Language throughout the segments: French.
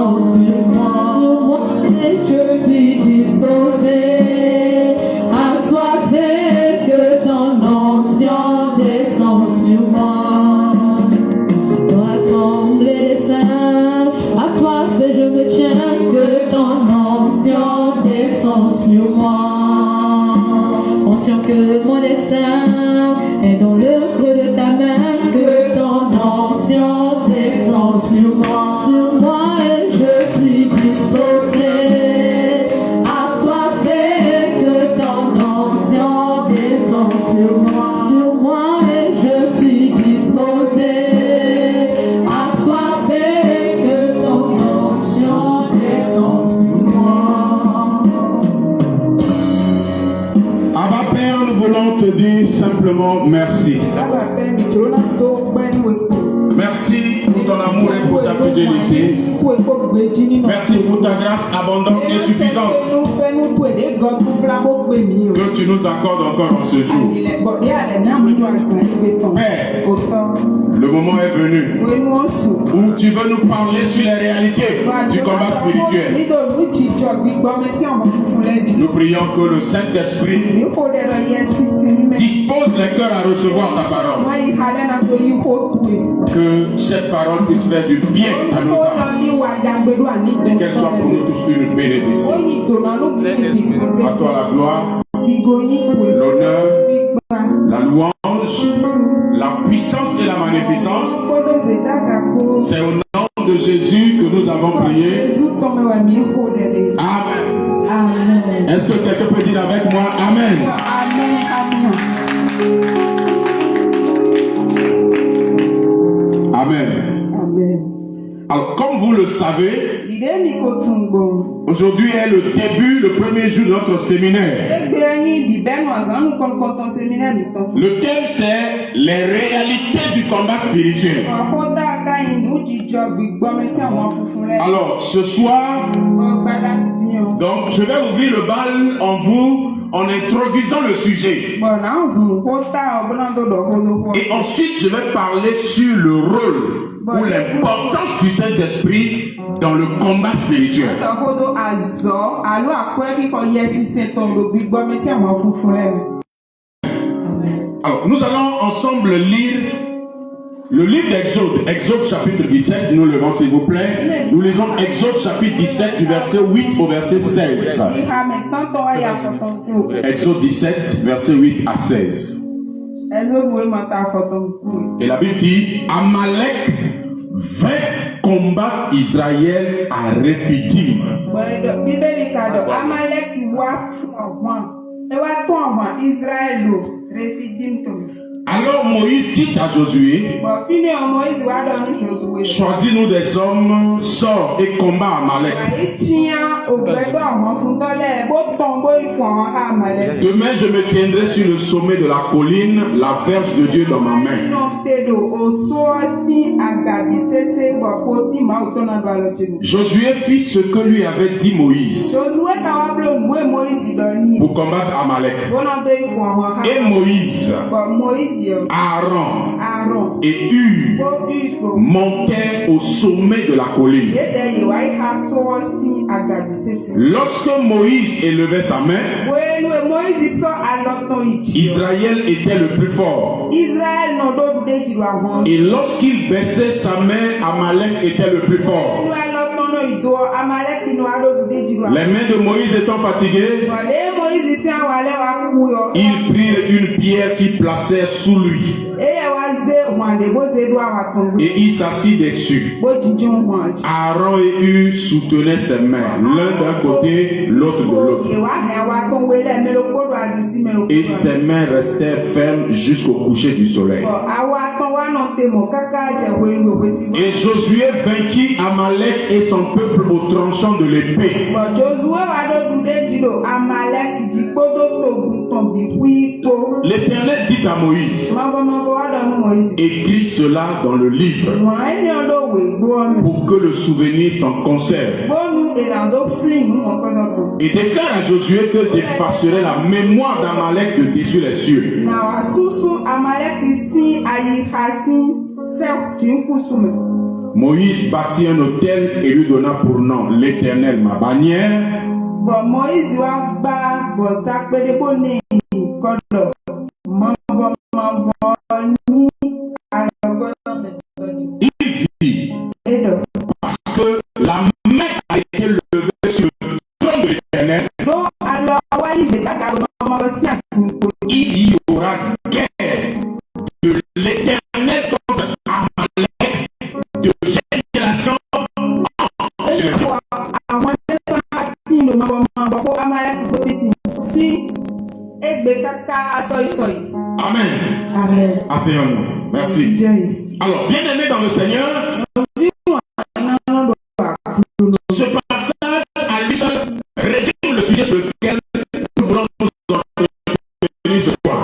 descends sur moi et je suis disposé à soifé que ton onction descend sur moi. Dans l'assemblée des saints, assoiffé je me tiens que ton onction descend sur moi. Conscient que mon destin est dans le creux de ta main, que ton onction descend sur moi et je suis disposé à soifé que ton onction descend sur moi et je suis disposé à soifé que ton onction descend sur moi. Abba Père, nous voulons te dire simplement merci. Merci pour ton amour et pour ta fidélité. Merci pour ta grâce abondante et suffisante que tu nous accordes encore en ce jour. Père, le moment est venu où tu veux nous parler sur les réalités du combat spirituel. Nous prions que le Saint-Esprit dispose les cœurs à recevoir ta parole. Que cette parole puisse faire du bien à nos âmes. Et qu'elle soit pour nous tous une bénédiction. À toi la gloire, l'honneur, la louange, la puissance et la magnificence. C'est au nom de Jésus que nous avons prié. Amen. Amen. Est-ce que quelqu'un peut dire avec moi Amen? Amen. Amen. Alors, comme vous le savez, aujourd'hui est le début, le premier jour de notre séminaire. Le thème c'est les réalités du combat spirituel. Alors, ce soir, donc, je vais ouvrir le bal en vous en introduisant le sujet. Et ensuite, je vais parler sur le rôle ou l'importance du Saint-Esprit dans le combat spirituel. Alors, nous allons ensemble lire le livre d'Exode, Exode chapitre 17, nous levons s'il vous plaît. Nous lisons Exode chapitre 17 du verset 8 au verset 16. Exode 17, verset 8 à 16. Et la Bible dit, Amalek vint combattre Israël à Rephidim. Alors Moïse dit à Josué, choisis-nous des hommes, sors et combat Amalek. Demain je me tiendrai sur le sommet de la colline, la verge de Dieu dans ma main. Josué fit ce que lui avait dit Moïse pour combattre Amalek. Et Moïse, Aaron et Hur montèrent au sommet de la colline. Lorsque Moïse élevait sa main, Israël était le plus fort. Et lorsqu'il baissait sa main, Amalek était le plus fort. Les mains de Moïse étant fatiguées, il prit une pierre qu'il plaçait sous lui et il s'assit dessus. Aaron et Hur soutenaient ses mains, l'un d'un côté, l'autre de l'autre. Et ses mains restèrent fermes jusqu'au coucher du soleil. Et Josué vainquit Amalek et son peuple au tranchant de l'épée. L'Éternel dit à Moïse, écris cela dans le livre pour que le souvenir s'en conserve. Et déclare à Josué que j'effacerai la mémoire d'Amalek de dessus les cieux. Moïse bâtit un autel et lui donna pour nom l'Éternel, ma bannière. Il dit, parce que la main a été levée sur le trône de l'Éternel, il y aura guerre de l'Éternel contre Amalek de génération en génération. Amen. Amen. Asseyons-nous. Merci. Alors, bien aimé dans le Seigneur, ce passage à lui seul résume le sujet sur lequel nous voulons nous entretenir ce soir.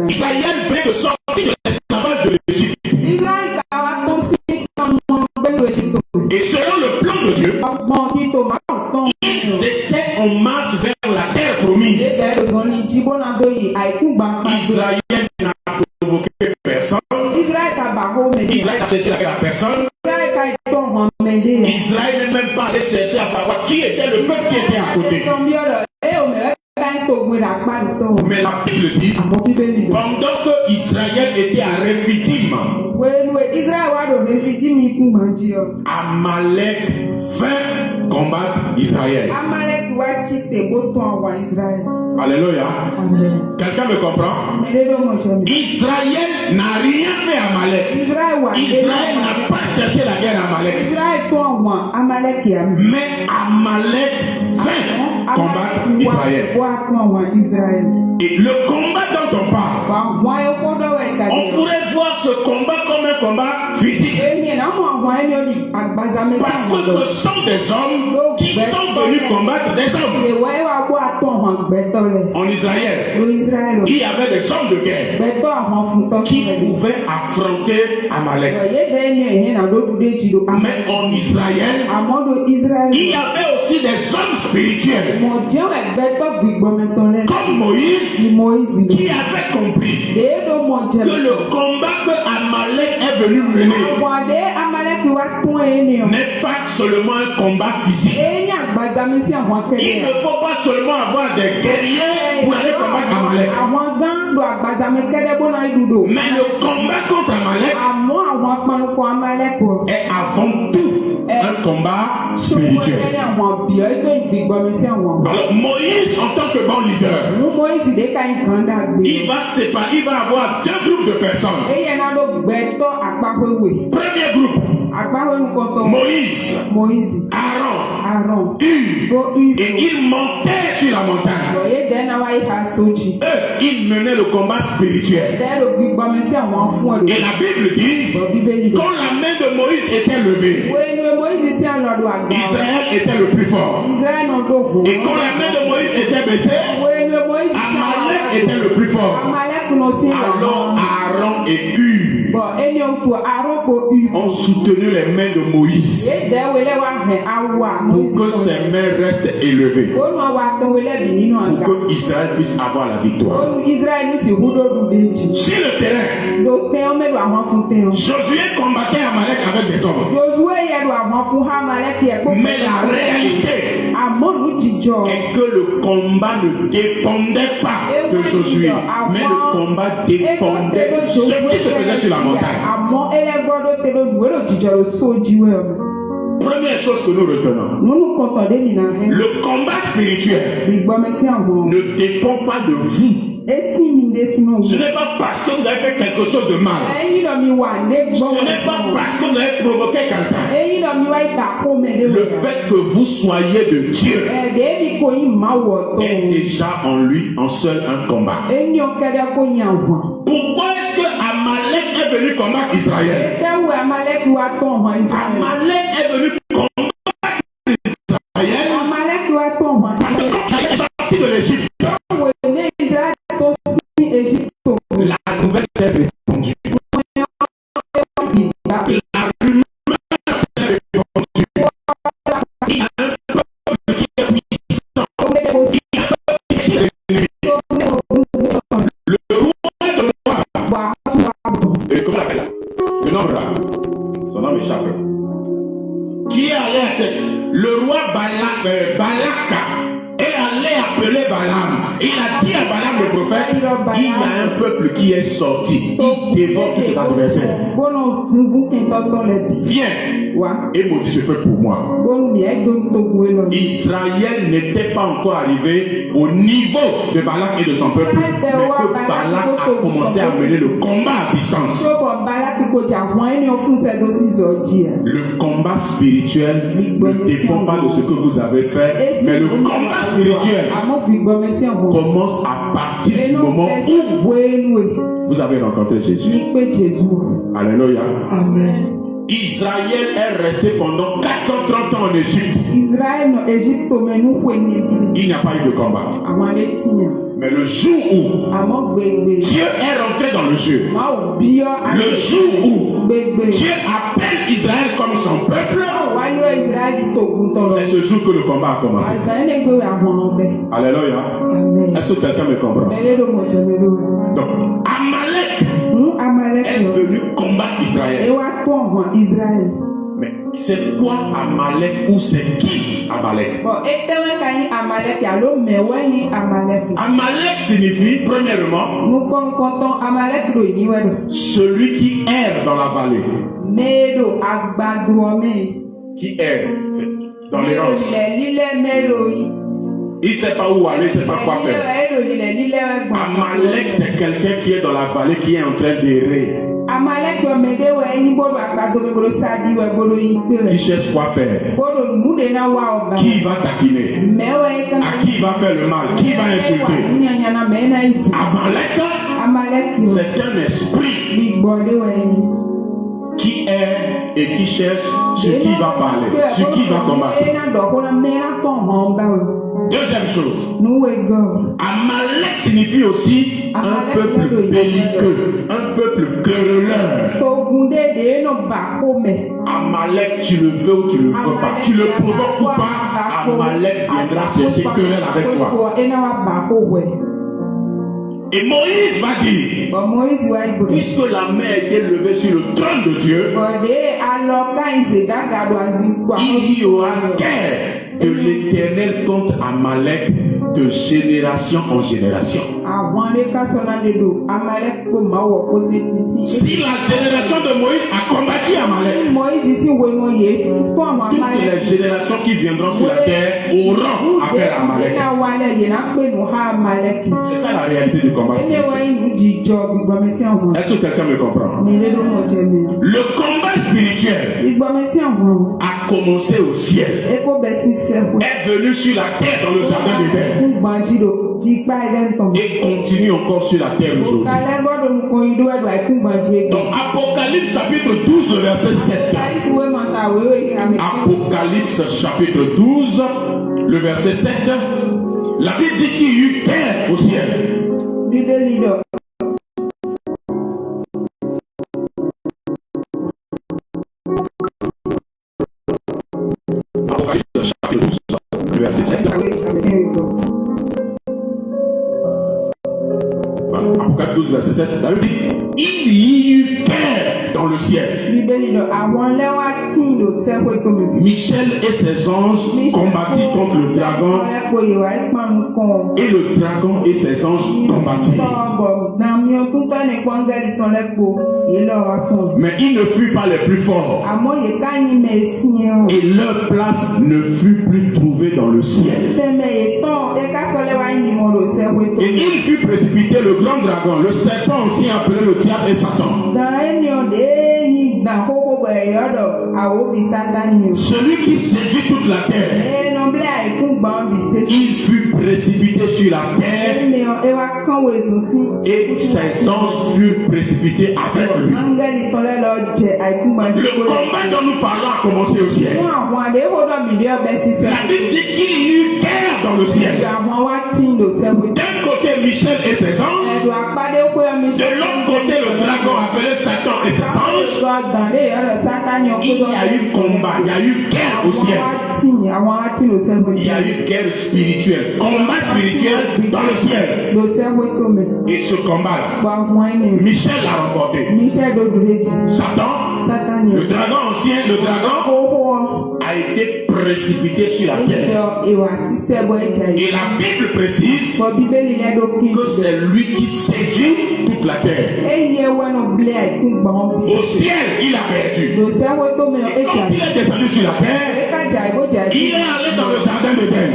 Israël venait de sortir de l'esclavage de l'Égypte. Et selon le plan de Dieu, ils étaient en marche vers la terre promise. Israël n'a provoqué personne. Israël n'a cherché la guerre à personne. Israël n'est même pas allé chercher à savoir qui était le peuple qui était à côté. Mais la Bible dit, pendant que Israël était à Rephidim, Amalek vint combattre Israël. Alléluia. Quelqu'un me comprend? Israël n'a rien fait à Amalek. Israël n'a pas cherché la guerre à Amalek. Mais Amalek vint combattre Israël. Et le combat dont on parle, on pourrait voir ce combat comme un combat physique. Parce que ce sont des hommes qui sont venus combattre des hommes. En Israël, il y avait des hommes de guerre qui pouvaient affronter Amalek. Mais en Israël, il y avait aussi des hommes spirituels comme Moïse qui avait compris que le combat que Amalek est venu mener n'est pas seulement un combat physique. Il ne faut pas seulement avoir des guerriers pour aller combattre Amalek. Mais le combat contre Amalek est avant tout un combat spirituel. Alors Moïse, en tant que bon leader, il va avoir deux groupes de personnes. Premier groupe, Moïse, Aaron, Hur, et ils montaient sur la montagne. Ils menaient le combat spirituel. Et la Bible dit, quand la main de Moïse était levée, Israël était le plus fort. Et quand la main de Moïse était baissée, Amalek était le plus fort. Alors Aaron et Hur ont soutenu les mains de Moïse pour que ses mains restent élevées, pour que Israël puisse avoir la victoire. Sur le terrain, Josué combattait Amalek avec des hommes. Mais la réalité est que le combat ne dépendait pas de Josué, mais le combat dépendait de ce qui se faisait sur la montagne. Première chose que nous retenons, le combat spirituel ne dépend pas de vous. Ce n'est pas parce que vous avez fait quelque chose de mal. Ce n'est pas parce que vous avez provoqué quelqu'un. Le fait que vous soyez de Dieu est déjà en lui en seul un combat. Pourquoi est-ce que Amalek est venu combattre Israël? Amalek est venu combattre Israël parce que quand il est sorti de l'Égypte, la nouvelle s'est répandue. La rumeur s'est répandue. Il y a un peuple qui est puissant. Il y a un peuple qui est ennemi. comment on l'appelle là? Le nombre là. Son nom m'échappe. Qui est allé à cette... Le roi Balaka est allé appeler Balaam. Il a dit à Balaam le prophète, il y a un peuple qui est sorti. Il dévore tous ses adversaires. Viens et maudis ce peuple pour moi. Israël n'était pas encore arrivé au niveau de Balak et de son peuple, mais que Balak a commencé à mener le combat à distance. Le combat spirituel ne dépend pas de ce que vous avez fait, mais le combat spirituel commence à partir du moment où vous avez rencontré Jésus. Alléluia. Amen. Israël est resté pendant 430 ans en Égypte. Il n'y a pas eu de combat. Mais le jour où Dieu est rentré dans le jeu, le jour où Dieu appelle Israël comme son peuple, c'est ce jour que le combat a commencé. Alléluia. Est-ce que quelqu'un me comprend? Donc, Amalek est venu combattre Israël. Mais c'est quoi Amalek ou c'est qui Amalek? Amalek signifie, premièrement, celui qui erre dans la vallée. Qui erre dans les roches. Il ne sait pas où aller, il ne sait pas quoi faire. Amalek, c'est quelqu'un qui est dans la vallée, qui est en train d'errer. Qui cherche quoi faire. Qui va taquiner. À qui va faire le mal. Qui va insulter. Amalek, c'est un esprit qui est et qui cherche sur qui va parler, sur qui va combattre. Deuxième chose, Amalek signifie aussi un peuple belliqueux, un peuple querelleur. Amalek, tu le veux ou tu le veux pas, tu le provoques ou pas, Amalek viendra chercher querelle avec toi. Et Moïse va dire, puisque la main est levée sur le trône de Dieu, il y aura guerre de l'Éternel contre Amalek de génération en génération. Si la génération de Moïse a combattu Amalek, toutes les générations qui viendront sur la terre auront affaire à Amalek. C'est ça la réalité du combat spirituel. Est-ce que quelqu'un me comprend? Le combat spirituel a commencé au ciel, est venu sur la terre dans le jardin d'Éden et continue encore sur la terre aujourd'hui. Dans Apocalypse chapitre 12, le verset 7. Apocalypse chapitre 12, le verset 7. La Bible dit qu'il y eut guerre au ciel. Apocalypse chapitre 12, le verset 7. Apocalypse 12, verset 7. La Bible dit il y eut guerre dans le ciel. Michel et ses anges combattirent contre le dragon, et le dragon et ses anges combattirent. Mais ils ne furent pas les plus forts, et leur place ne fut plus trouvée dans le ciel. Et il fut précipité le grand dragon, le serpent aussi appelé le diable et Satan. Celui qui séduit toute la terre, il fut précipité sur la terre et ses anges furent précipités avec lui. Le combat dont nous parlons a commencé au ciel. La Bible dit qu'il y eut guerre dans le ciel. D'un côté Michel et ses anges, de l'autre côté le dragon appelé Satan et ses anges. Il y a eu combat, il y a eu guerre au ciel. Il y a eu guerre spirituelle, combat spirituel dans le ciel. Et ce combat, Michel l'a remporté. Satan, le dragon ancien, le dragon a été précipité sur la terre. Et la Bible précise que c'est lui qui séduit toute la terre. Au ciel, il a perdu. Et quand il est descendu sur la terre, il est allé dans le jardin d'Éden.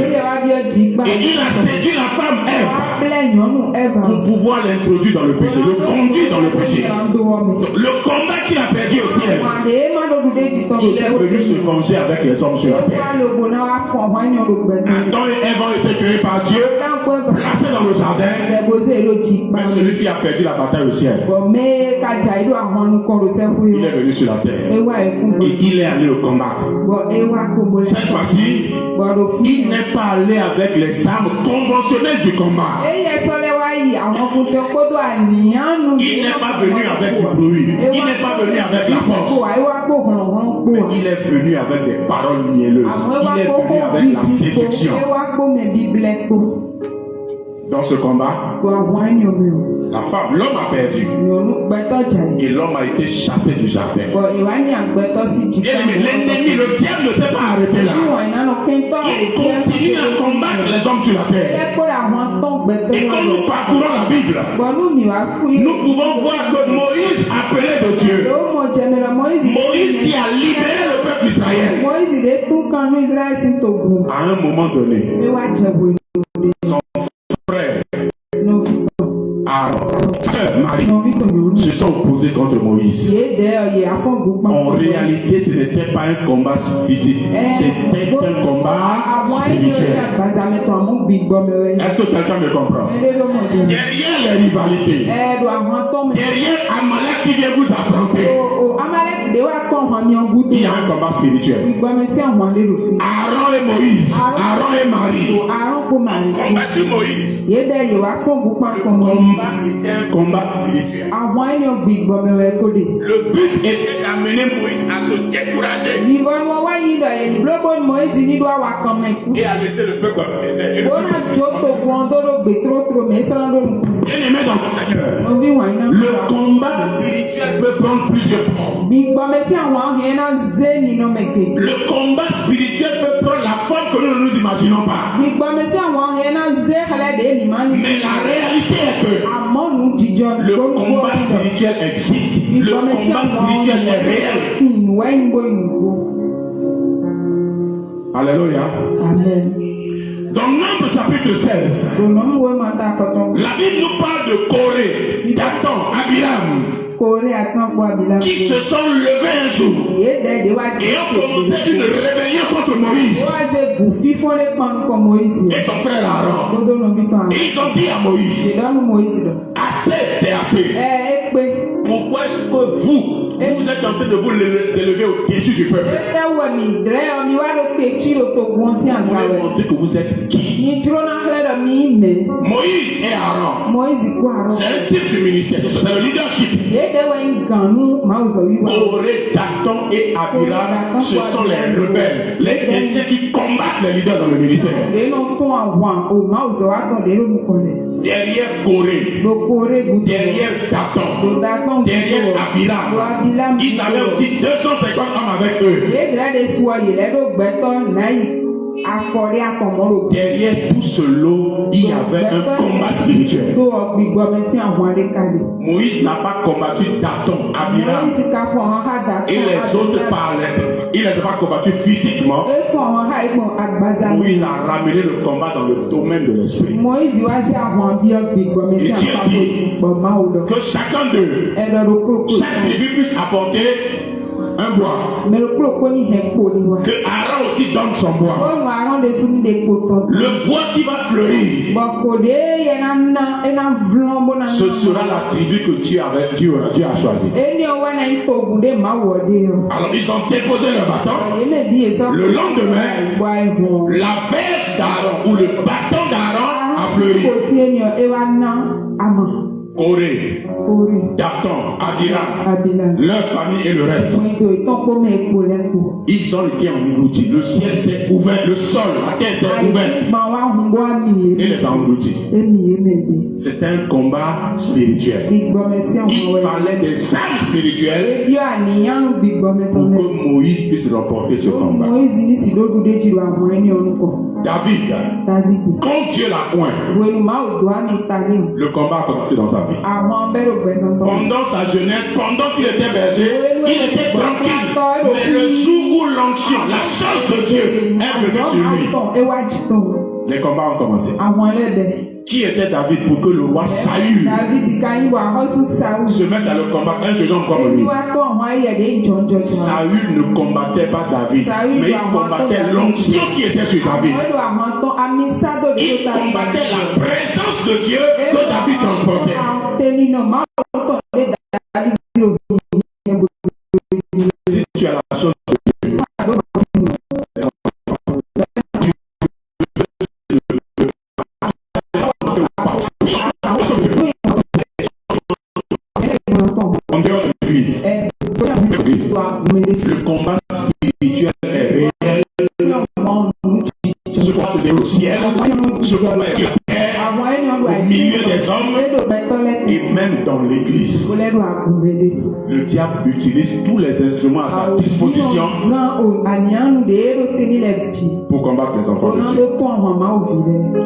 Et il a séduit la femme Ève pour pouvoir l'introduire dans le péché, le conduire dans le péché. Le combat qu'il a perdu au ciel, il est venu se venger avec les hommes sur la terre. Adam et Ève ont été créés par Dieu, placés dans le jardin. Mais celui qui a perdu la bataille au ciel, il est venu sur la terre. Et il est allé au combat. Cette fois-ci, il n'est pas allé avec les armes conventionnelles du combat. Il n'est pas venu avec du bruit. Il n'est pas venu avec la force. Mais il est venu avec des paroles mielleuses. Il est venu avec la séduction. Dans ce combat, la femme, l'homme a perdu. Et l'homme a été chassé du jardin. L'ennemi, le diable ne s'est pas arrêté là. Il continue à combattre les hommes sur la terre. Et quand nous parcourons la Bible, nous pouvons voir que Moïse, appelé de Dieu, Moïse qui a libéré le peuple d'Israël, à un moment donné, son frère Aaron, sœur Marie, se sont opposés contre Moïse. En réalité, ce n'était pas un combat physique, c'était un combat spirituel. Est-ce que quelqu'un me comprend? Derrière les rivalités, derrière Amalek qui vient vous affronter, il y a un combat spirituel. Aaron et Moïse, Aaron et Marie ont combattu Moïse. Était un combat spirituel. Le but était d'amener Moïse à se décourager et à laisser le peuple dans le désert. Bien aimé dans le Seigneur, le combat spirituel peut prendre plusieurs formes. Le combat spirituel peut prendre la forme que nous ne nous imaginons pas. Mais la réalité est que le combat spirituel existe. Le combat spirituel est réel. Alléluia. Amen. Dans Nombre chapitre 16, la Bible nous parle de Corée, Dathan, Abiram, qui se sont levés un jour et ont commencé une rébellion contre Moïse et son frère Aaron. Et ils ont dit à Moïse, assez, c'est assez. Pourquoi est-ce que vous êtes en train de vous élever au-dessus du peuple? Vous voulez montrer que vous êtes qui? Moïse et Aaron, c'est un type de ministère, c'est le leadership. Corée, Dathan et Abiram, ce sont les rebelles, les chrétiens qui combattent les leaders dans le ministère. Derrière Corée, derrière Dathan, derrière Abiram, ils avaient aussi 250 hommes avec eux. Derrière tout ce lot, il y avait un combat spirituel. Moïse n'a pas combattu Dathan, Abiram et les autres parlaient. Il n'a pas combattu physiquement. Moïse a ramené le combat dans le domaine de l'esprit. Et Dieu dit que chacun d'eux, chaque tribu puisse apporter un bois. Que Aaron aussi donne son bois. Le bois qui va fleurir, ce sera la tribu que Dieu a choisie. Alors ils ont déposé le bâton. Le lendemain, la verge d'Aaron ou le bâton d'Aaron a fleuri. Corée, Dathan, Abiram, leur famille et le reste. Ils ont été engloutis. Le ciel s'est ouvert, le sol, la terre s'est ouverte. Et les a engloutis. C'est un combat spirituel. Il fallait des armes spirituelles pour que Moïse puisse remporter ce combat. David, quand Dieu l'a oint, le combat a commencé dans sa vie. Pendant sa jeunesse, pendant qu'il était berger, il était tranquille. Mais le jour où l'onction, la chose de Dieu est venue sur lui, les combats ont commencé. Qui était David pour que le roi Saül se mette dans le combat? Un jeune homme comme lui. Saül ne combattait pas David, mais il combattait l'onction qui était sur David. Il combattait la présence de Dieu que David transportait. Si tu as la chose de Dieu, en dehors de l'église, le combat spirituel est réel. Ce combat se déroule au ciel, ce combat est sur la terre, au milieu des hommes et même dans l'église. Le diable utilise tous les instruments à sa disposition pour combattre les enfants de Dieu.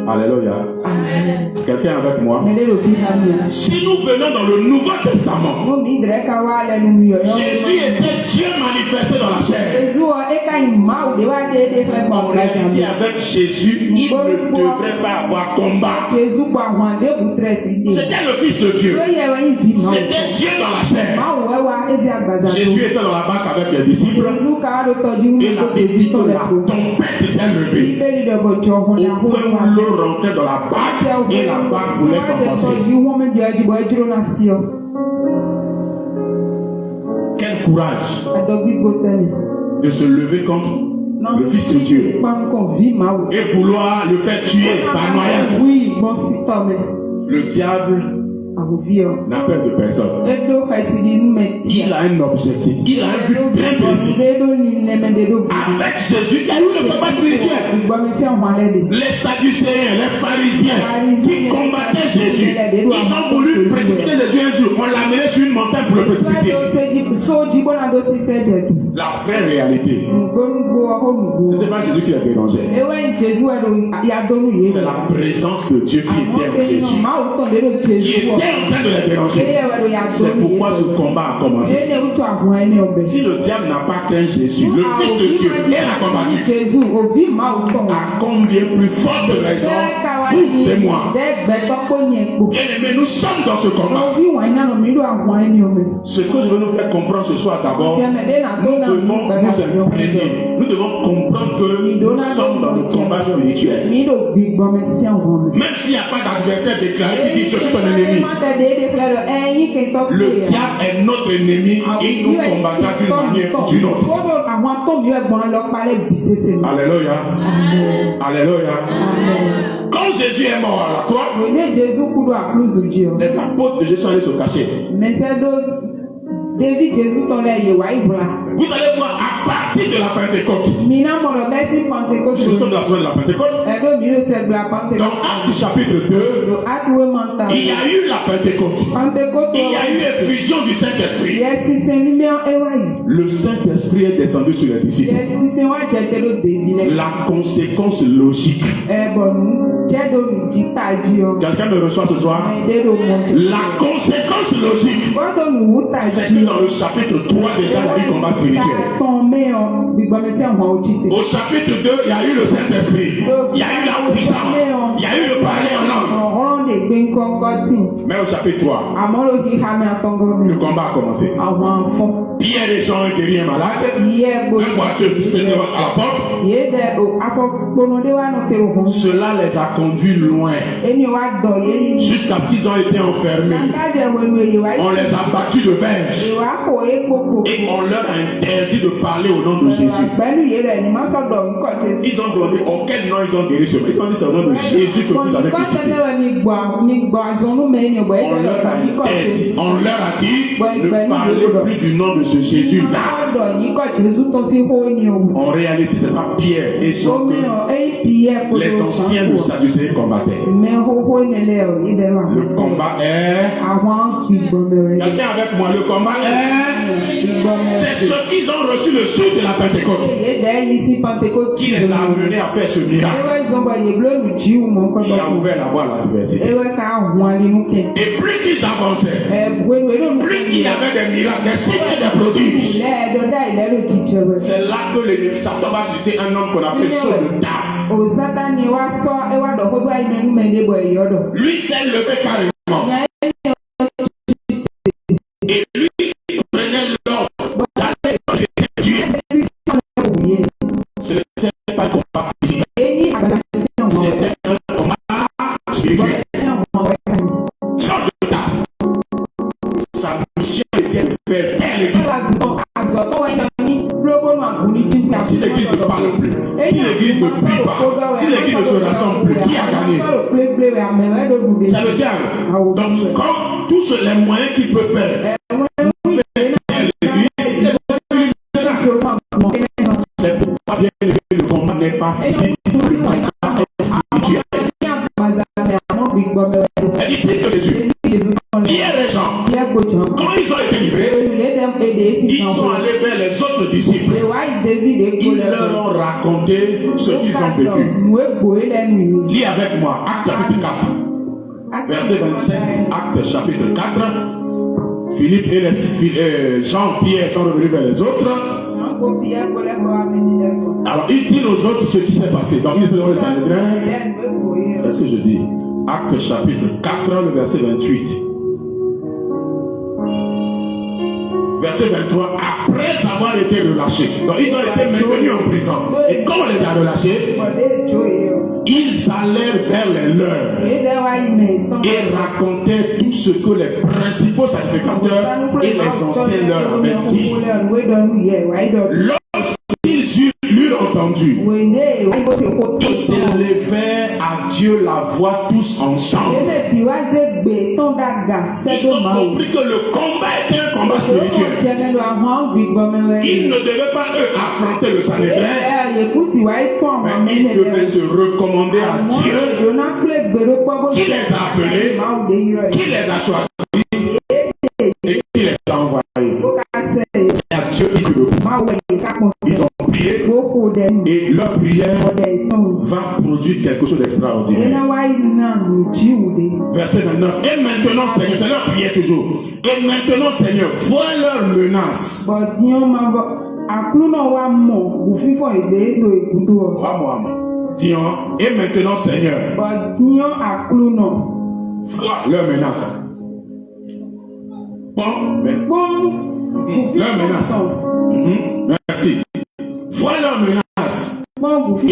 Alléluia. Quelqu'un avec moi? Si nous venons dans le Nouveau Testament, Jésus était Dieu manifesté dans la chair. En réalité, avec Jésus, il ne devrait pas avoir combat. C'était le Fils de Dieu. C'était Dieu dans la chair. Jésus était dans la barque avec les disciples. Et la Bible dit que la tempête s'est levée. Au point où l'eau rentrait dans la barque et la barque voulait s'enfoncer. Quel courage de se lever contre le Fils de Dieu et vouloir le faire tuer par moyen. Le diable n'a peur de personne. Il a un objectif. Il a un but bien précis. Avec Jésus, il y a eu le combat spirituel. Les Sadducéens, les pharisiens qui combattaient Jésus, ils ont voulu précipiter Jésus un jour. On l'a mené sur une montagne pour le précipiter. La vraie réalité, ce n'était pas Jésus qui l'a dérangé. C'est la présence de Dieu qui était en Jésus, qui était en train de les déranger. C'est pourquoi ce combat a commencé. Si le diable n'a pas craint Jésus, le Fils de Dieu, il a combattu. À combien plus forte raison, vous et moi, bien-aimés, nous sommes dans ce combat. Ce que je veux nous faire comprendre ce soir d'abord, nous devons nous imprégner. Nous devons comprendre que nous sommes dans le combat spirituel. Même s'il n'y a pas d'adversaire déclaré qui dit je suis ton ennemi, le diable est notre ennemi et il nous combattra d'une manière ou d'une autre. Alléluia. Alléluia. Quand Jésus est mort à la croix, les apôtres de Jésus sont allés se cacher. Vous allez voir à partir de la Pentecôte. Nous sommes dans la semaine de la Pentecôte. Dans Actes chapitre 2, il y a eu la Pentecôte. Il y a eu effusion du Saint-Esprit. Le Saint-Esprit est descendu sur les disciples. La conséquence logique. Quelqu'un me reçoit ce soir? La conséquence logique, c'est que dans le chapitre 3 déjà, il y a eu combat spirituel. Au chapitre 2, il y a eu le Saint-Esprit. Il y a eu la puissance. Il y a eu le parler en langue. Mais au chapitre 3, le combat a commencé. Pierre et Jean ont guéri un malade. Un boiteux était à la porte. Cela les a conduits loin. Jusqu'à ce qu'ils ont été enfermés. On les a battus de verge. Et on leur a interdit de parler au nom de Jésus. Ils ont demandé auquel nom ils ont guéri ce mal. Ils ont dit c'est au nom de Jésus que vous avez crucifié. leur a dit ne parlez plus du nom de ce Jésus-là. En réalité, ce n'est pas Pierre et Jean que les anciens de Sadducéens combattaient. Le combat est... Quelqu'un avec moi, le combat est... C'est ceux qui ont reçu le jour de la Pentecôte qui les a amenés à faire ce miracle. Qui a ouvert la voie à l'adversité. Et plus ils avançaient, plus il y avait des miracles, des signes et des prodiges. C'est là que l'ennemi Satan va citer un homme qu'on appelle Saul de Tarse. Lui s'est levé carrément. Et lui, il prenait l'ordre d'aller les tuer. Ce n'était pas un combat physique. C'était un combat spirituel. Saul de Tarse. Sa mission était de faire taire l'église. Si l'église ne parle plus, si l'église ne prie pas, si l'église ne se rassemble plus, qui a gagné? C'est le diable. Donc, quand tous les moyens qu'il peut faire, c'est pourquoi bien le combat n'est pas physique, le combat est spirituel. Elle dit c'est que Jésus. Hier les gens, quand ils ont été livrés, ils sont allés vers les autres disciples. Ils leur ont raconté ce qu'ils ont vécu. Lis avec moi, Actes chapitre 4, verset 25, Actes chapitre 4. Philippe et Jean-Pierre sont revenus vers les autres. Alors ils disent aux autres ce qui s'est passé. Donc ils étaient dans le Sanhédrin. Qu'est-ce que je dis? Actes chapitre 4, le verset 28. Verset 23, après avoir été relâchés. Donc ils ont été maintenus en prison. Et quand on les a relâchés, ils allèrent vers les leurs et racontaient tout ce que les principaux sacrificateurs et les anciens leur avaient dit. Lorsqu'ils l'eurent entendu, ils s'élevèrent à Dieu la voix tous ensemble. Ils ont compris que le combat était un combat spirituel. Ils ne devaient pas eux affronter le Sanhédrin, mais ils devaient se recommander à Dieu qui les a appelés, qui les a choisis et qui les a envoyés. C'est à Dieu qui fait le combat. Ils ont prié et leur prière va produire quelque chose d'extraordinaire. Verset 29. Et maintenant, Seigneur, c'est leur prière toujours. Et maintenant, Seigneur, vois leurs menaces. Et maintenant, Seigneur, vois leurs menaces. Leurs menaces. Merci. Vois leurs menaces. Et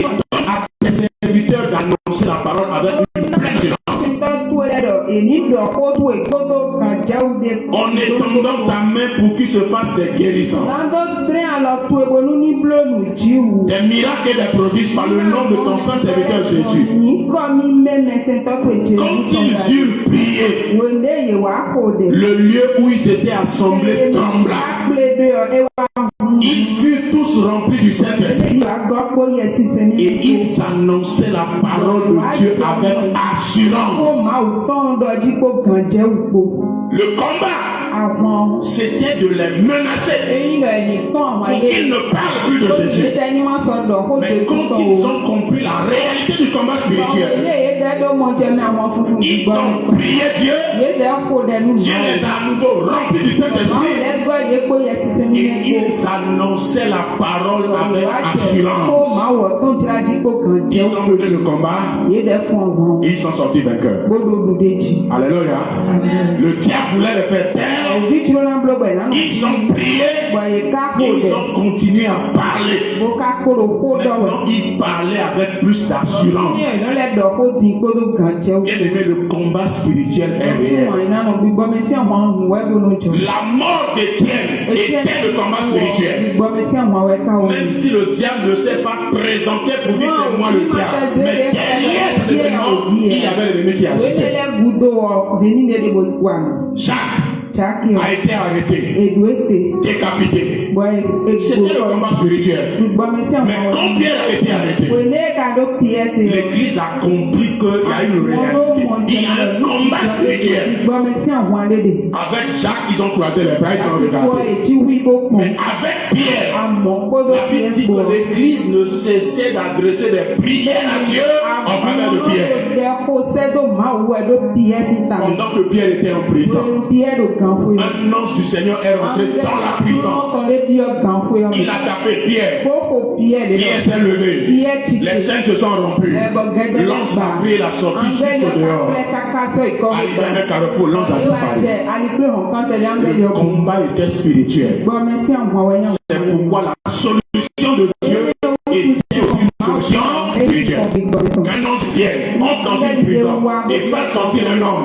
donne à tes serviteurs d'annoncer la parole avec une pleine silence. En étendant ta main pour qu'il se fasse des guérisons, des miracles et des prodiges par le nom de ton saint serviteur Jésus. Quand ils eurent prié, le lieu où ils étaient assemblés trembla. Ils furent tous remplis du Saint-Esprit et ils annonçaient la parole de Dieu avec assurance. Le combat, c'était de les menacer pour qu'ils ne parlent plus de Jésus. Mais quand ils ont compris la réalité du combat spirituel, ils ont prié Dieu. Dieu les a à nouveau remplis du Saint-Esprit et ils annonçaient la parole avec assurance. Ils ont mené le combat. Ils sont sortis vainqueurs. Alléluia. Le diable voulait les faire taire. Ils ont prié. Ils ont continué à parler. Maintenant, ils parlaient avec plus d'assurance. Bien aimé, le combat spirituel est réel. La mort d'Étienne était le combat spirituel. Même si le diable ne s'est pas présenté pour dire c'est moi le diable, mais derrière cet événement, il y avait l'ennemi qui agissait. Jacques a été arrêté, décapité. C'était le combat spirituel. Mais quand Pierre a été arrêté, l'église a compris qu'il y a une réalité. Il y a un combat spirituel. Avec Jacques, ils ont croisé les bras, ils ont regardé. Mais avec Pierre, la Bible dit que l'église ne cessait d'adresser des prières à Dieu en faveur de Pierre. Pendant que Pierre était en prison, un ange du Seigneur est rentré dans la prison. Il a tapé Pierre. Pierre s'est levé. Les scènes se sont rompues. L'ange a crié la sortie jusqu'au dehors. Arrivé à un carrefour, l'ange a disparu. Le combat était spirituel. C'est pourquoi la solution de Dieu est une solution spirituelle. Qu'un ange vienne, entre dans une prison et fasse sortir un homme.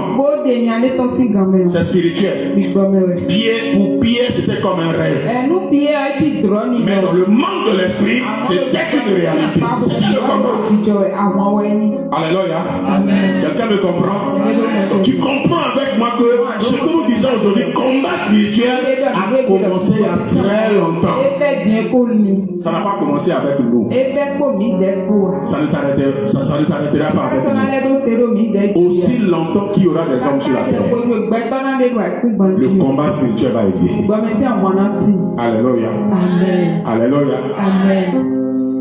C'est spirituel. Pour Pierre, c'était comme un rêve. Mais dans le monde de l'esprit, c'était une réalité. C'était le combat. Alléluia. Quelqu'un me comprend? Tu comprends avec moi que ce que nous disons aujourd'hui, combat spirituel, a commencé il y a très longtemps. Ça n'a pas commencé avec nous. Ça ne s'arrêtera pas avec nous. Aussi longtemps qu'il y aura des hommes sur la terre, le combat spirituel va exister. Alléluia. Alléluia.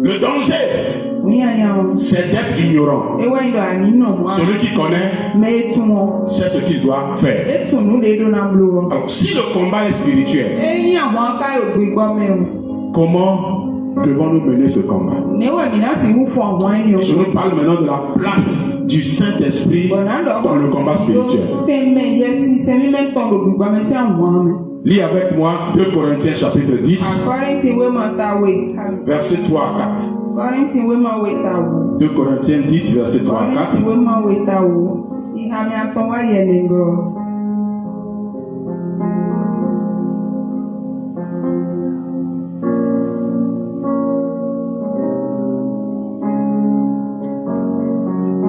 Le danger, c'est d'être ignorant. Celui qui connaît, c'est ce qu'il doit faire. Alors, si le combat est spirituel, comment devons-nous mener ce combat? Je nous parle maintenant de la place du Saint-Esprit dans le combat spirituel. Lis avec moi 2 Corinthiens chapitre 10, verset 3 à 4. 2 Corinthiens 10, verset 3 à 4.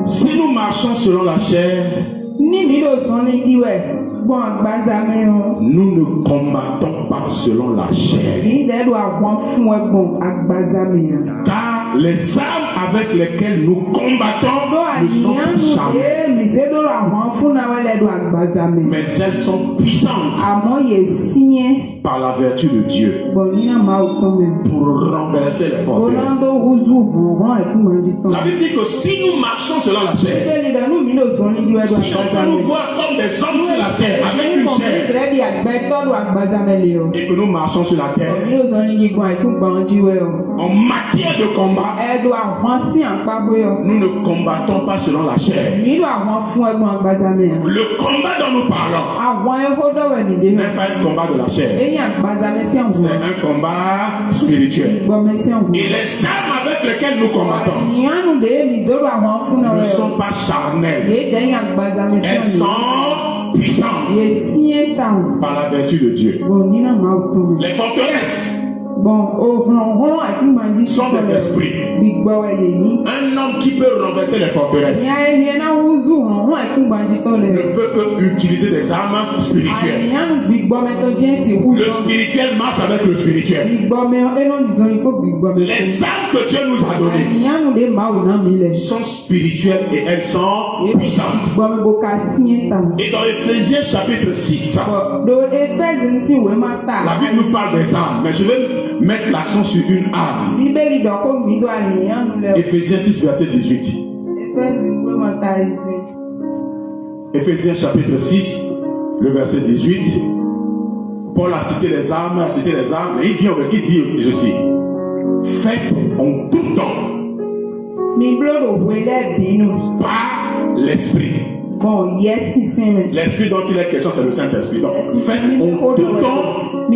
Si nous marchons selon la chair, nous ne combattons pas selon la chair. Car les armes avec lesquelles nous combattons ne sont pas charnelles, mais elles sont puissantes par la vertu de Dieu pour renverser les forteresses. La Bible dit que si nous marchons selon la chair, si on peut nous voir comme des hommes sur la terre avec une chair, et que nous marchons sur la terre en matière de combat, nous ne combattons pas selon la chair. Le combat dont nous parlons n'est pas un combat de la chair, c'est un combat spirituel. Et les armes avec lesquelles nous combattons ne sont pas charnelles, elles sont puissantes par la vertu de Dieu. Les forteresses sont des esprits. Un homme qui peut renverser les forteresses ne peut que utiliser des armes spirituelles. Le spirituel marche avec le spirituel. Les armes que Dieu nous a données sont spirituelles et elles sont puissantes. Et dans Éphésiens chapitre 6, la Bible nous parle des armes, mais je vais mettre l'accent sur une arme. Éphésiens 6 verset 18. Éphésiens chapitre 6 le verset 18. Paul a cité les armes, et il vient avec qui dit ceci: faites en tout temps par l'esprit Bon, yes, c'est L'esprit dont il est question, c'est le Saint-Esprit. Donc, faites en tout temps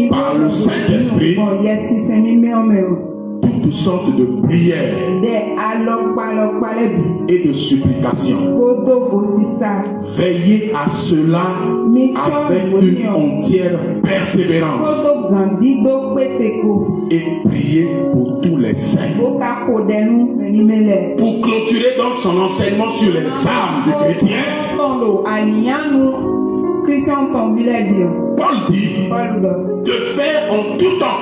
par le Saint-Esprit bon, yes, c'est toutes sortes de prières et de supplications. Veillez à cela avec une entière persévérance et priez pour tous les saints. Pour clôturer donc son enseignement sur les armes du chrétien, Paul dit de faire en tout temps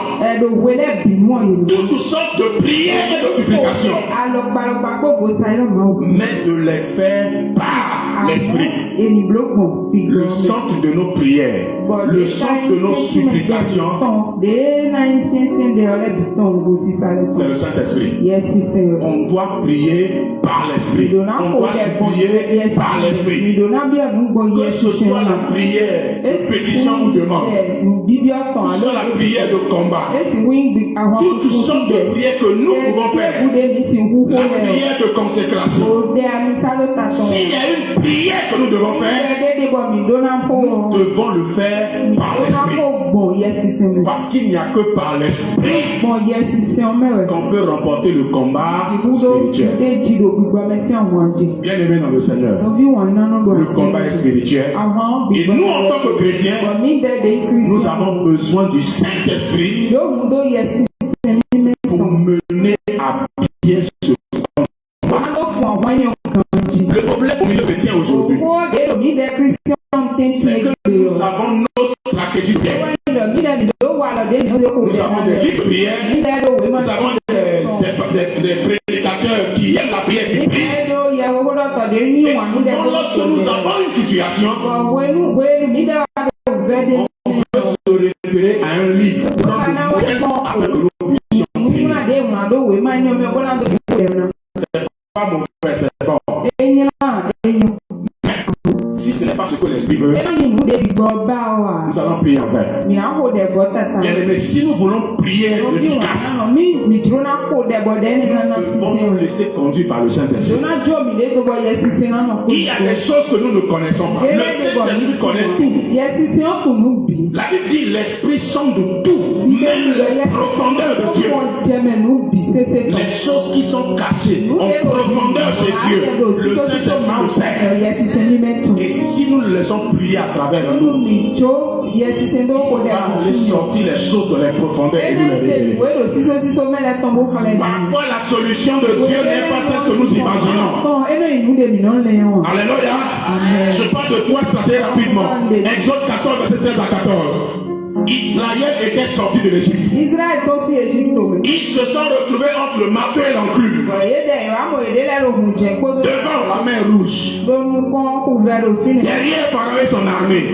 toutes sortes de prières et de supplications, mais de les faire par l'Esprit. Le centre de nos prières, le centre de nos supplications, c'est le Saint-Esprit. On doit prier par l'Esprit. On doit supplier par l'Esprit. Que ce soit la prière de pétition ou de demande, que ce soit la prière de combat, toutes sortes de prières que nous pouvons faire, la prière de consécration. S'il y a une prière que nous devons faire, nous devons le faire par l'Esprit. Parce qu'il n'y a que par l'Esprit qu'on peut remporter le combat spirituel. Bien aimé dans le Seigneur, le combat est spirituel. Et nous, en tant que chrétiens, nous avons besoin du Saint-Esprit pour mener à bien ce combat. Le problème au milieu chrétien aujourd'hui, c'est que nous avons nos stratégies de guerre. Nous avons des livres de prière, nous avons des prédicateurs qui aiment la prière qui prient. Et souvent, lorsque nous avons une situation, on veut se référer à un livre afin que nous puissions prier. C'est pas mon frère, c'est bon. Si ce n'est pas ce que l'Esprit veut, nous allons prier en vain. Bien aimé, si nous voulons prier efficace, nous devons nous laisser conduire par le Saint-Esprit. Il y a des choses que nous ne connaissons pas. Le Saint-Esprit connaît tout. La Bible dit l'Esprit sonde tout, même les profondeurs de Dieu. Les choses qui sont cachées en profondeur chez Dieu, le Saint-Esprit le sait. Et si nous le laissons prier à travers nous, il va aller sortir les choses de les profondeurs et nous les révéler. Parfois la solution de Dieu n'est pas celle que nous imaginons. Alléluia. Je parle de trois stratégies rapidement. Exode 14, verset 13 à 14. Israël était sorti de l'Égypte. Ils se sont retrouvés entre le marteau et l'enclume, devant la mer Rouge. Derrière Pharaon et son armée,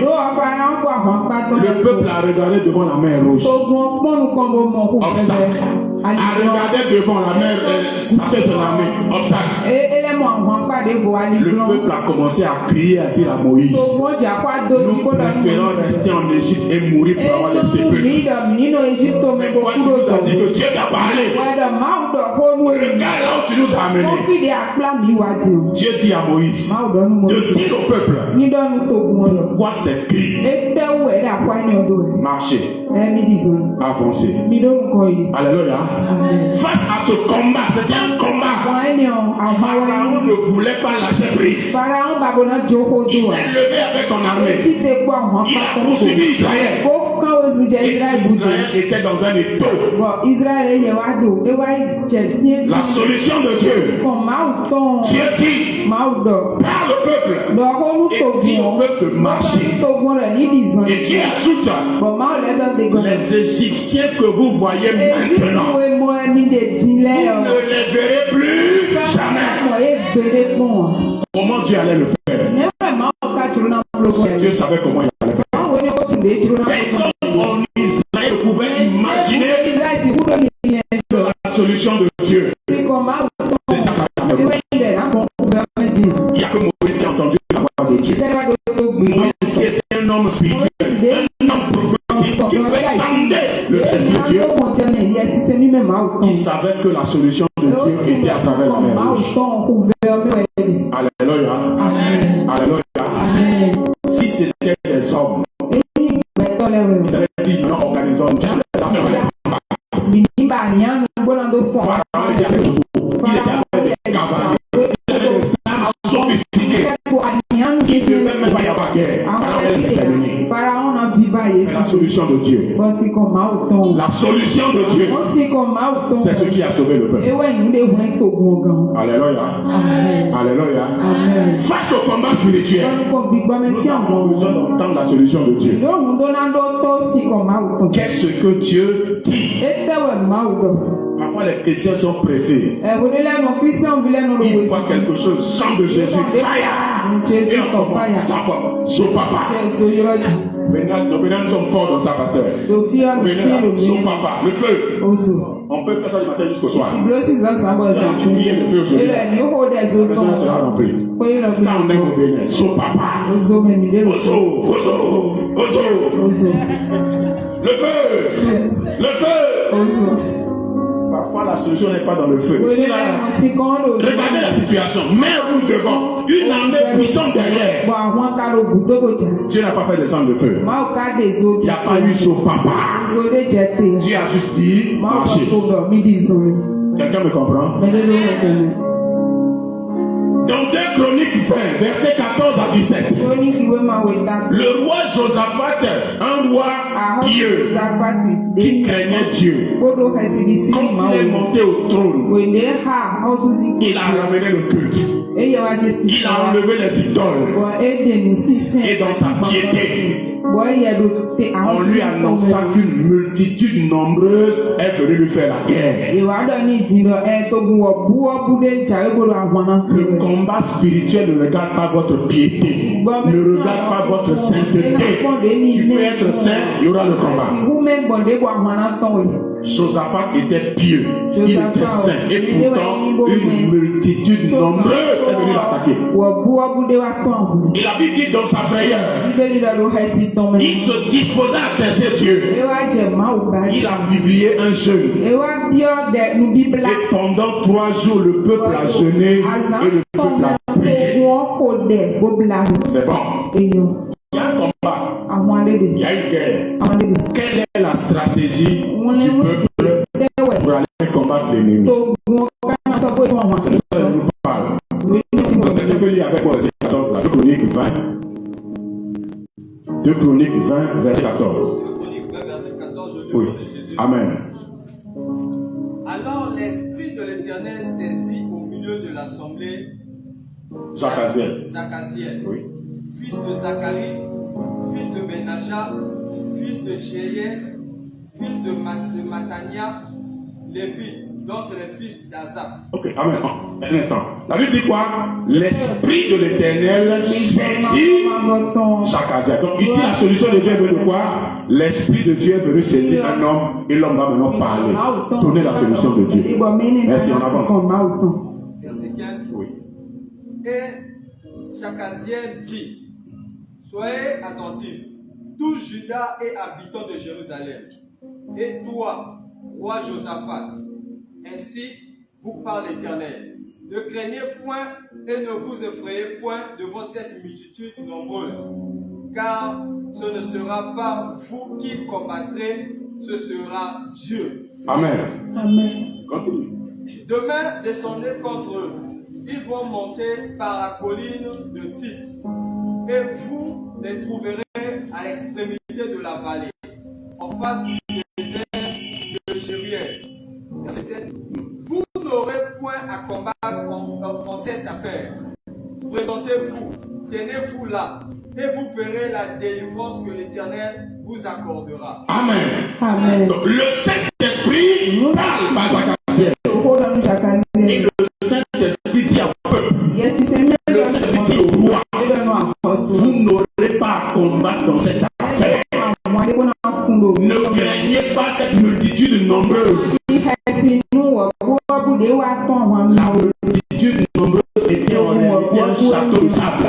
le peuple a regardé devant la mer Rouge. Obstacle. A regardé devant la mer et son armée. Obstacle. Le peuple a commencé à crier, à dire à Moïse, nous préférons rester en Égypte et mourir pour avoir les sépulcres. Mais toi tu nous as dit que Dieu t'a parlé. Regarde là où tu nous as amenés. Dieu dit à Moïse de dire au peuple pourquoi ces cris. Marchez, avancez. Alléluia. Face à ce combat, c'était un combat. Pharaon ne voulait pas lâcher prise. Il s'est levé avec son armée. Il a poursuivi Israël. Et Israël était dans un étau. La solution de Dieu, Dieu dit par le peuple et dit au peuple de marcher. Et Dieu ajoute les Égyptiens que vous voyez maintenant, vous ne les verrez plus jamais. Comment Dieu allait le faire? Dieu savait comment il allait faire. Personne en Israël ne pouvait imaginer que la solution de Dieu c'était à la mer. Il n'y a que Moïse qui a entendu la voix de Dieu. Moïse qui était un homme spirituel, un homme prophétique qui ressemblait le Esprit de Dieu. Il savait que la solution de Dieu était à travers la mer Rouge. Alléluia. Alléluia. La solution de Dieu. La solution de Dieu. C'est ce qui a sauvé le peuple. Alléluia. Alléluia. Face au combat spirituel, nous avons besoin d'entendre la solution de Dieu. Qu'est-ce que Dieu dit? Parfois les chrétiens sont pressés. Ils voient quelque chose, sang de Jésus, fire. Et encore fire. Son papa. Maintenant, nous sommes forts dans ça, pasteur. Son papa, le feu. On peut faire ça du matin jusqu'au soir. Si on prie le feu aujourd'hui, ça sera rempli. Ça, on aime au Bénin. Son papa. Ozo. Le feu. Le feu. Parfois la solution n'est pas dans le feu. Regardez la situation. Mer rouge devant, une armée puissante derrière. Dieu n'a pas fait descendre le feu. Il n'y a pas eu son papa. Dieu a juste dit marchez. Quelqu'un me comprend? Dans 2 Chroniques 20, versets 14 à 17, le roi Josaphat, un roi pieux, qui craignait Dieu, quand il est monté au trône, il a ramené le culte, il a enlevé les idoles, et dans sa piété, on lui annonça qu'une multitude nombreuse est venue lui faire la guerre. Le combat spirituel ne regarde pas votre piété, ne regarde pas votre sainteté. Tu peux être saint, il y aura le combat. Josaphat était pieux, il était saint, et pourtant une multitude nombreuse est venue l'attaquer. Et la Bible dit dans sa frayeur, il se disposait à chercher Dieu. Il a publié un jeûne. Et pendant 3 jours, le peuple a jeûné et le peuple a prié. C'est bon. Il y a un combat. Il y a une guerre. Quelle est la stratégie du peuple pour aller combattre l'ennemi? C'est ça que je vous parle. Donc, quelqu'un peut lire avec moi, c'est 14, là, 2 Chroniques 20. 2 Chroniques 20, verset 14. Oui. Amen. Alors l'Esprit de l'Éternel saisit au milieu de l'assemblée Jacaziel, oui, fils de Zacharie, fils de Benaja, fils de Jéhiel, fils de Matania, Lévite, donc les fils d'Azaph. Ok, amen. Un instant. La Bible dit quoi? L'Esprit de l'Éternel saisit Jacaziel. Donc ici, la solution de Dieu est venue de quoi? L'Esprit de Dieu est venu saisir un homme et l'homme va maintenant parler. Donner la solution de Dieu. Merci, on avance. Verset 15. Oui. Et Jacaziel dit, soyez attentifs, tous Judas et habitants de Jérusalem, et toi, roi Josaphat, ainsi vous parle l'Éternel. Ne craignez point et ne vous effrayez point devant cette multitude nombreuse, car ce ne sera pas vous qui combattrez, ce sera Dieu. Amen. Amen. Continue. Demain, descendez contre eux. Ils vont monter par la colline de Tits, et vous les trouverez à l'extrémité de la vallée, en face du désert de Jériel. Verset 7. Vous n'aurez point à combattre en cette affaire. Présentez-vous, tenez-vous là, et vous verrez la délivrance que l'Éternel vous accordera. Amen. Amen. Donc, le Saint-Esprit parle par Jacaziel. Et le Saint-Esprit dit au peuple. Le Saint-Esprit dit au roi. Vous n'aurez pas à combattre dans cette affaire. Ne craignez pas cette multitude nombreuse. La multitude nombreuse était en réalité un château de sable.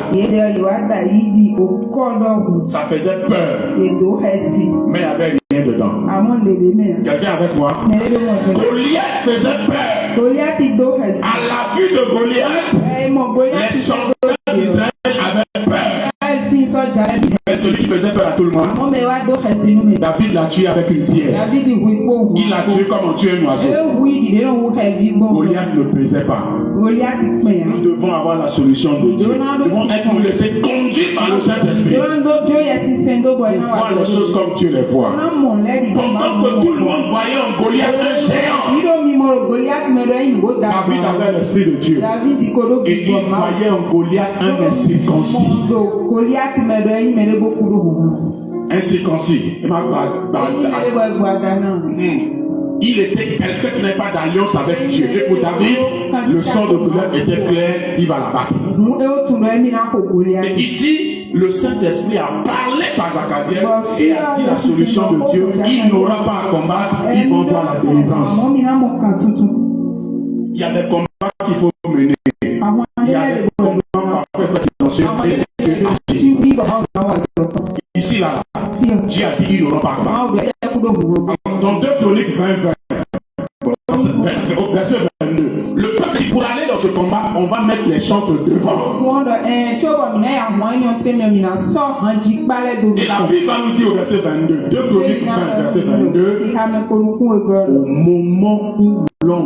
Ça faisait peur, mais il n'y avait rien dedans. Quelqu'un avec moi? Goliath faisait peur. À la vue de Goliath, les soldats d'Israël avaient peur. Mais celui qui faisait peur à tout le monde. David l'a tué avec une pierre. Il l'a tué comme on tue un oiseau. Goliath ne pesait pas. Nous devons avoir la solution de Dieu. Nous devons nous laisser conduire par le Saint-Esprit. Pour voir les choses comme Dieu les voit. Pendant que tout le monde voyait en Goliath un géant, David avait l'esprit de Dieu. Et il voyait en Goliath un incirconcis. Incirconcis. Il était quelqu'un qui n'avait pas d'alliance avec Dieu. Et pour David, le sort de Goliath était clair, il va la battre. Et ici, le Saint-Esprit a parlé par Zachaziel et a dit la solution de Dieu. Il n'aura pas à combattre, il va voir la délivrance. Il y a des combats qu'il faut mener. Il y a des combats parfaits, attention, et Dieu agit. Ici, là, Dieu a dit qu'il n'aura pas à combattre. Dans 2 Chroniques 20, verset 22, le peuple, pour aller dans ce combat, on va mettre les chantres devant. Et la Bible va nous dire au verset 22, 2 Chroniques 20, verset 22, au moment où l'on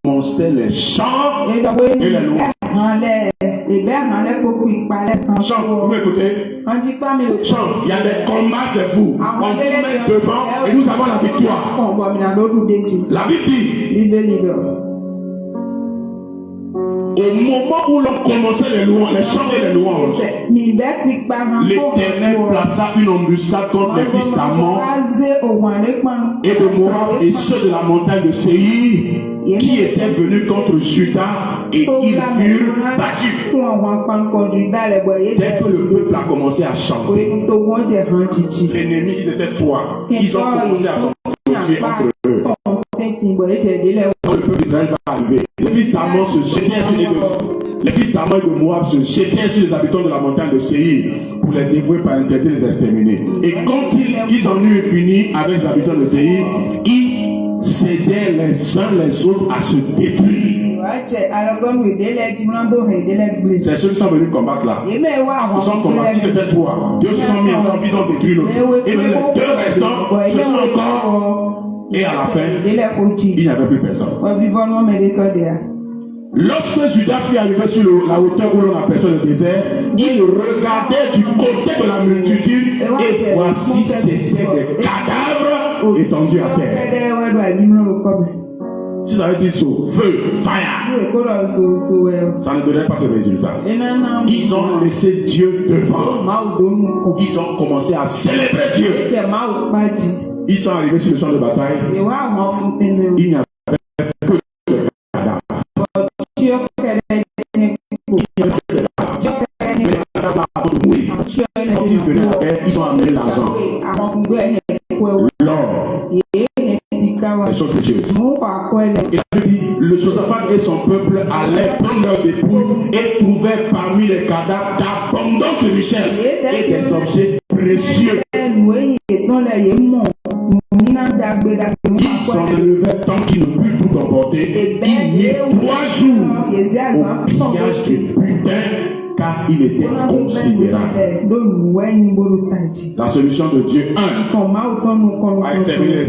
commençait les chants et les louanges. Chant, vous écoutez? Chant, il y a des combats, c'est vous. On vous met devant et nous avons la victoire. La Bible dit, au moment où l'on commençait les louanges, les chants et les louanges, l'Éternel plaça une embuscade contre les fils d'Ammon et de Moab et ceux de la montagne de Séir qui étaient venus contre Juda et ils furent battus. Dès que le peuple a commencé à chanter, l'ennemi, ils étaient 3. Ils ont commencé à s'enfuir entre eux. Le peuple d'Israël va arriver. Les fils d'Ammon se jetaient sur les deux. Les fils d'Ammon et de Moab se jetaient sur les habitants de la montagne de Séir pour les dévouer par l'intérêt de les exterminer. Et quand ils en eurent fini avec les habitants de Séir, ils s'aidaient les uns les autres à se détruire. C'est ceux qui sont venus combattre là. Ils sont combattus, ils étaient 3. Dieu se sont mis ensemble, ils ont détruit l'autre. Et même les 2 restants se sont encore. Et à la fin, il n'y avait plus personne. Lorsque Judas fut arrivé sur la hauteur où l'on aperçoit le désert, il regardait du côté de la multitude et voici c'était des cadavres étendus à terre. Si ça avait dit saut, feu, fire, ça ne donnait pas ce résultat. Ils ont laissé Dieu devant. Ils ont commencé à célébrer Dieu. Ils sont arrivés sur le champ de bataille. Il n'y avait que des cadavres. Il n'y avait que des cadavres. Quand ils venaient à la guerre, ils ont amené l'argent, l'or, les choses précieuses. Et la Bible dit, le Josaphat et son peuple allaient prendre leurs dépouilles et trouvaient parmi les cadavres d'abondantes richesses et des objets précieux. Ils s'enlevaient tant qu'ils ne purent tout emporter. Il y eut 3 jours au pillage des butin, car il était considérable. La solution de Dieu, 1, à exterminer les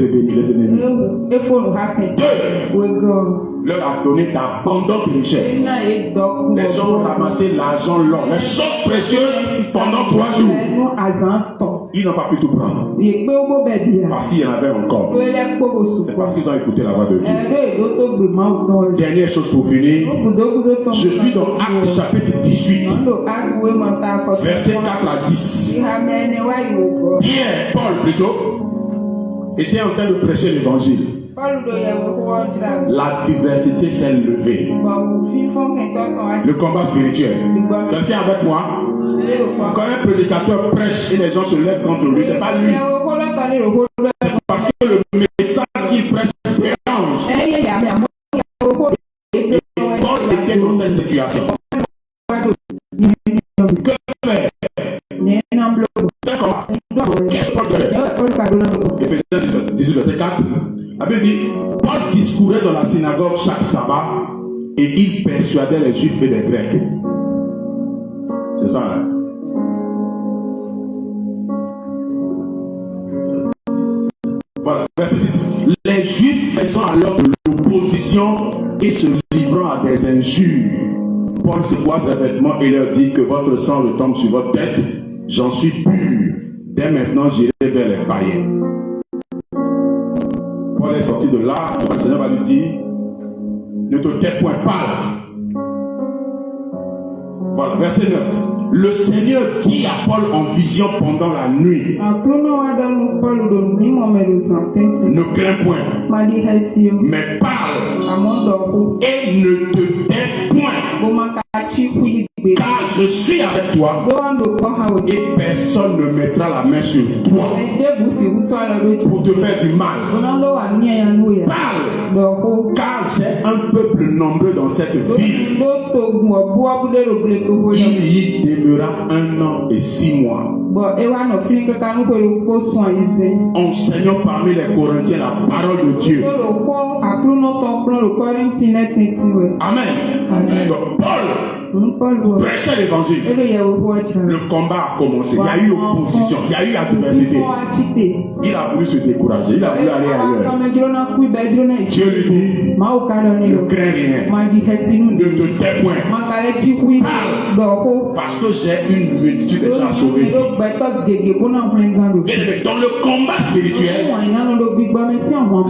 ennemis. 2, leur a donné d'abondantes richesses. Les gens ont ramassé l'argent, l'or, les choses précieuses pendant 3 jours. Ils n'ont pas pu tout prendre. Parce qu'il y en avait encore. C'est parce qu'ils ont écouté la voix de Dieu. Dernière chose pour finir. Je suis dans Actes chapitre 18. Verset 4 à 10. Paul plutôt, était en train de prêcher l'évangile. La diversité s'est levée. Le combat spirituel. Quelqu'un avec moi? Quand un prédicateur prêche et les gens se lèvent contre lui, c'est pas lui. C'est parce que le message qu'il prêche dérange. Et Paul était dans cette situation. Que faire? Qu'est-ce que Paul devait faire? Éphésiens 18, verset 4. La Bible dit, Paul discourait dans la synagogue chaque sabbat et il persuadait les Juifs et les Grecs. C'est ça, hein? Les Juifs faisant alors de l'opposition et se livrant à des injures. Paul secoua ses vêtements et leur dit que votre sang retombe sur votre tête. J'en suis pur. Dès maintenant, j'irai vers les païens. Paul est sorti de là. Le Seigneur va lui dire, ne te tais point, parle. Voilà, verset 9. Le Seigneur dit à Paul en vision pendant la nuit, ne crains point, mais parle et ne te tais point, car je suis avec toi et personne ne mettra la main sur toi pour te faire du mal. Parle, car j'ai un peuple nombreux dans cette ville. Il y demeura 1 an et 6 mois. Enseignant parmi les Corinthiens la parole de Dieu. Amen. Donc Paul prêchait l'évangile. Le combat a commencé. Il y a eu opposition, il y a eu adversité. Il a voulu se décourager, il a voulu aller ailleurs. Dieu lui dit, ne crains rien, ne te tais point. Parle, parce que j'ai une multitude de gens sauvés ici. Et dans le combat spirituel,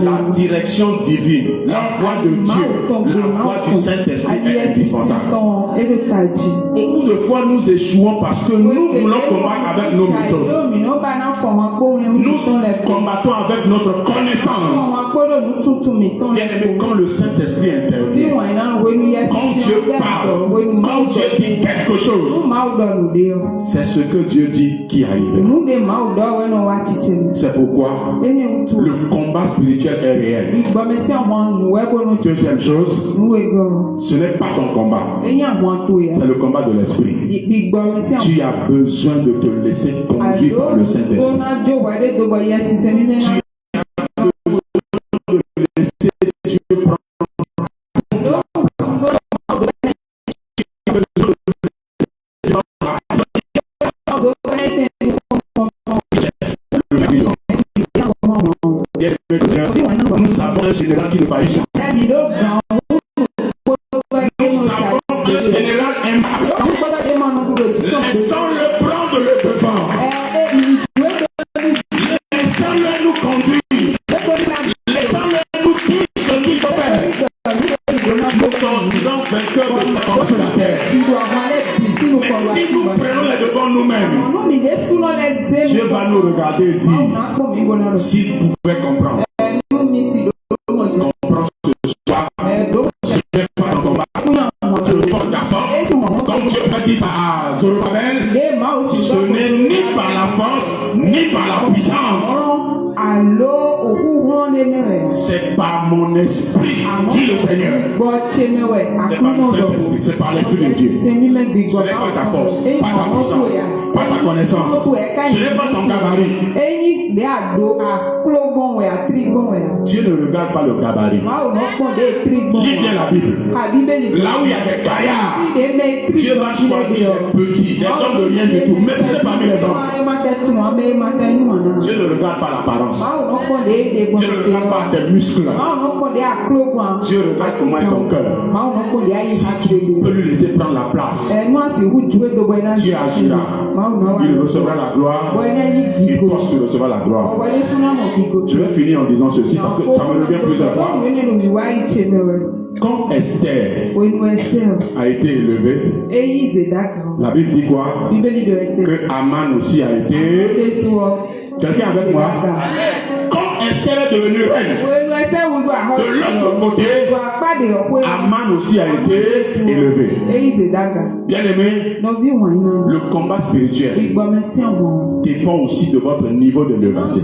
la direction divine, la voix de Dieu, la voix du Saint-Esprit est indispensable. Beaucoup de fois nous échouons parce que nous voulons combattre avec nos méthodes. Nous combattons avec notre connaissance. Bien aimé, quand le Saint-Esprit intervient, quand Dieu parle, quand Dieu dit quelque chose, c'est ce que Dieu dit qui arrive. C'est pourquoi le combat spirituel est réel. Deuxième chose, ce n'est pas ton combat. C'est le combat de l'esprit. Tu as besoin de te laisser conduire par le Saint-Esprit. Tu as besoin de laisser Dieu prendre la place. Tu as besoin de nous savons un général qui ne faillit jamais. Nous savons un général aimable. Laissons-le prendre le devant. Laissons-le nous conduire. Laissons-le nous dire ce qu'il faut faire. Nous sortirons vainqueurs de la terre. Mais si nous prenons les devants nous-mêmes, Dieu va nous regarder et dire, s'il pouvait comprendre. Comprends ce soir. Ce n'est pas un combat. C'est le corps de la force. Comme Dieu a dit à Zorobabel, ce n'est ni par la force, ni par la puissance. C'est par mon esprit, dit le Seigneur. C'est par mon Saint-Esprit, c'est par l'Esprit de Dieu. Ce n'est pas ta force, pas ta puissance, pas ta connaissance. Ce n'est pas ton gabarit. Dieu ne regarde pas le gabarit. Lis bien la Bible. Là où il y a des gaillards, Dieu va choisir des petits, des hommes de rien du tout. Mettez-les parmi les hommes. Dieu ne regarde pas l'apparence. Dieu ne regarde pas tes muscles. Dieu regarde comment est ton cœur. Si tu peux lui laisser prendre la place, Dieu agira. Il recevra la gloire. Il pense qu'il recevra la gloire. Je vais finir en disant ceci parce que ça me revient plusieurs fois. Quand Esther a été élevée, la Bible dit quoi? Que Aman aussi a été. Quelqu'un avec moi? Quand Esther est devenue reine, de l'autre côté, Aman aussi a été élevé. Bien aimé, le combat spirituel dépend aussi de votre niveau de d'élévation.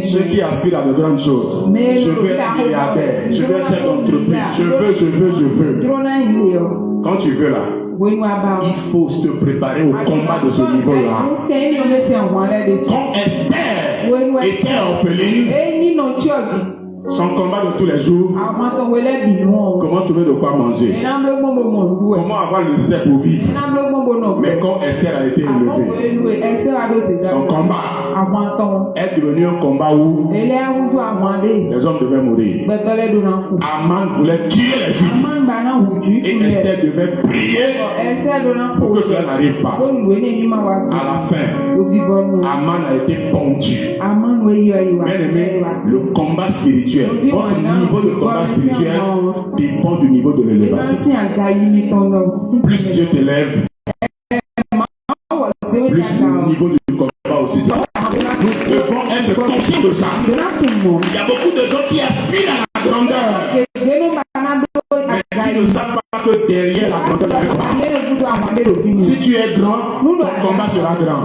Ceux qui aspirent à de grandes choses, je veux être milliardaire, je veux être chef d'entreprise, je veux. Quand tu veux là, il faut se préparer au combat de ce niveau-là. Quand Esther était orpheline, son combat de tous les jours, comment trouver de quoi manger, comment avoir le nécessaire pour vivre. Mais quand Esther a été élevée, son combat, est devenu un combat où les hommes devaient mourir. Aman voulait tuer les Juifs. Et Esther devait prier pour que cela n'arrive pas. À la fin, Aman a été pendu. Bien aimé, le combat spirituel, votre niveau de combat spirituel dépend du niveau de l'élévation. Plus Dieu t'élève, plus le niveau du combat aussi. Nous devons être conscients de ça. Il y a beaucoup de gens qui aspirent à la grandeur, mais qui ne savent pas que derrière la grandeur, il y a un combat. Si tu es grand, ton combat sera grand.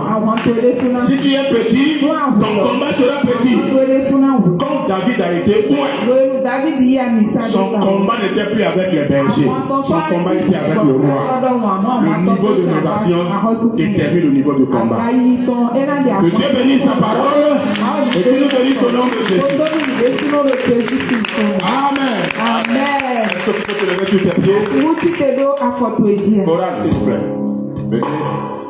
Si tu es petit, ton combat sera petit. Quand David a été loin, son combat n'était plus avec les bergers. Son combat était avec le roi. Le niveau de l'élévation détermine le niveau de combat. Que Dieu bénisse sa parole et que nous bénisse au nom de Jésus. Amen. Est-ce que tu peux te lever sur tes pieds? Chorale, s'il vous plaît. Venez.